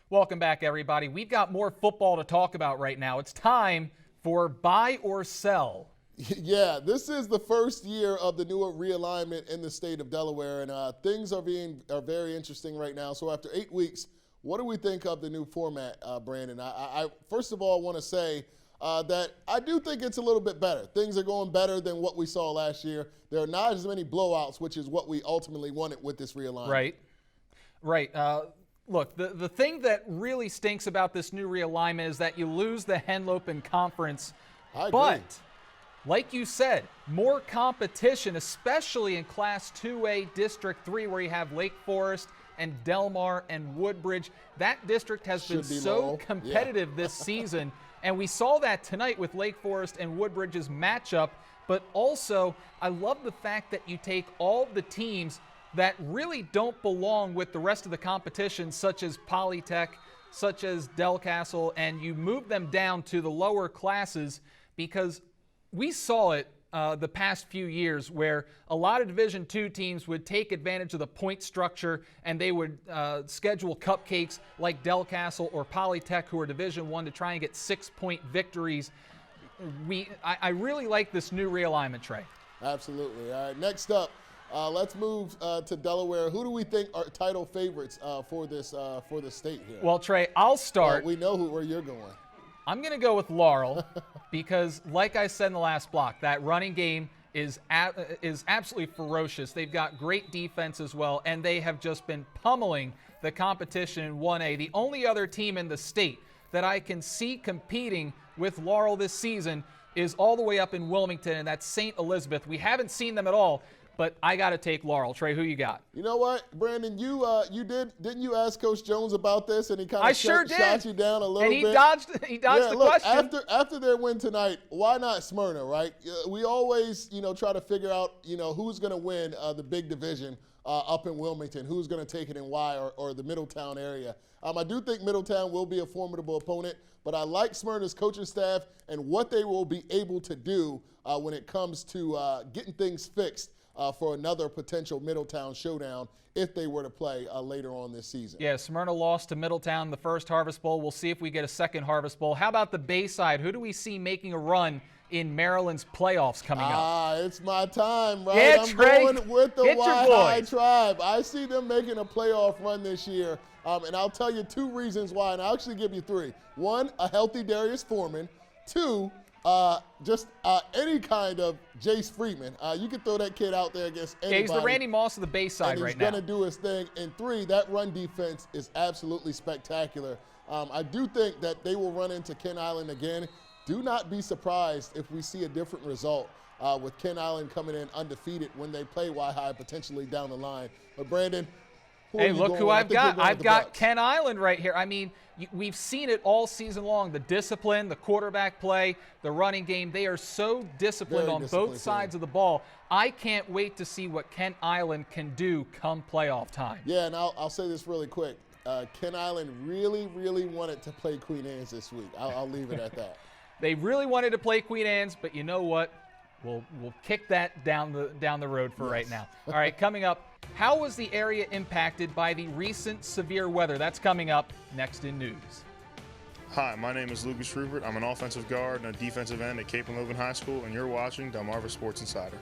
Welcome back, everybody. We've got more football to talk about right now. It's time for buy or sell. Yeah, this is the first year of the new realignment in the state of Delaware, and things are very interesting right now. So after 8 weeks, what do we think of the new format, Brandon? I first of all want to say that I do think it's a little bit better. Things are going better than what we saw last year. There are not as many blowouts, which is what we ultimately wanted with this realignment. Right. Look, the thing that really stinks about this new realignment is that you lose the Henlopen Conference. I agree. But, like you said, more competition, especially in Class 2A District 3, where you have Lake Forest and Delmar and Woodbridge. That district has been so competitive this season, and we saw that tonight with Lake Forest and Woodbridge's matchup. But also, I love the fact that you take all the teams that really don't belong with the rest of the competition, such as Polytech, such as Del Castle, and you move them down to the lower classes, because we saw it the past few years where a lot of Division II teams would take advantage of the point structure, and they would schedule cupcakes like Del Castle or Polytech, who are Division I, to try and get 6-point victories. I really like this new realignment, Trey. Absolutely. All right, next up, let's move to Delaware. Who do we think are title favorites for the state here? Well, Trey, I'll start. We know where you're going. I'm going to go with Laurel because, like I said in the last block, that running game is absolutely ferocious. They've got great defense as well, and they have just been pummeling the competition in 1A. The only other team in the state that I can see competing with Laurel this season is all the way up in Wilmington, and that's St. Elizabeth. We haven't seen them at all, but I got to take Laurel. Trey, who you got? You know what, Brandon? Didn't you ask Coach Jones about this, and he kind of shot you down a little bit? And he dodged the question. After their win tonight, why not Smyrna, right? We always, try to figure out, who's going to win the big division up in Wilmington, who's going to take it and why, or the Middletown area. I do think Middletown will be a formidable opponent, but I like Smyrna's coaching staff and what they will be able to do when it comes to getting things fixed for another potential Middletown showdown if they were to play later on this season. Yeah, Smyrna lost to Middletown the first Harvest Bowl. We'll see if we get a second Harvest Bowl. How about the Bayside? Who do we see making a run in Maryland's playoffs coming up? It's my time, right? Yeah, I'm Trey, going with the get your Y-High boys. Tribe. I see them making a playoff run this year, and I'll tell you 2 reasons why, and I'll actually give you 3. 1, a healthy Darius Foreman. 2, just any kind of Jace Freeman. You can throw that kid out there against anybody. Yeah, he's the Randy Moss of the Bayside right now. He's going to do his thing. And 3, that run defense is absolutely spectacular. I do think that they will run into Ken Island again. Do not be surprised if we see a different result with Ken Island coming in undefeated when they play Y-High potentially down the line. But Brandon, hey, look who I've got. I've got Ken Island right here. I mean, we've seen it all season long. The discipline, the quarterback play, the running game. They are so disciplined on both sides of the ball. I can't wait to see what Ken Island can do come playoff time. Yeah, and I'll say this really quick. Ken Island really, really wanted to play Queen Anne's this week. I'll leave it at that. They really wanted to play Queen Anne's, but you know what? We'll kick that down the road for right now. All right, coming up, how was the area impacted by the recent severe weather? That's coming up next in news. Hi, my name is Lucas Rupert. I'm an offensive guard and a defensive end at Cape and Logan High School, and you're watching Delmarva Sports Insider.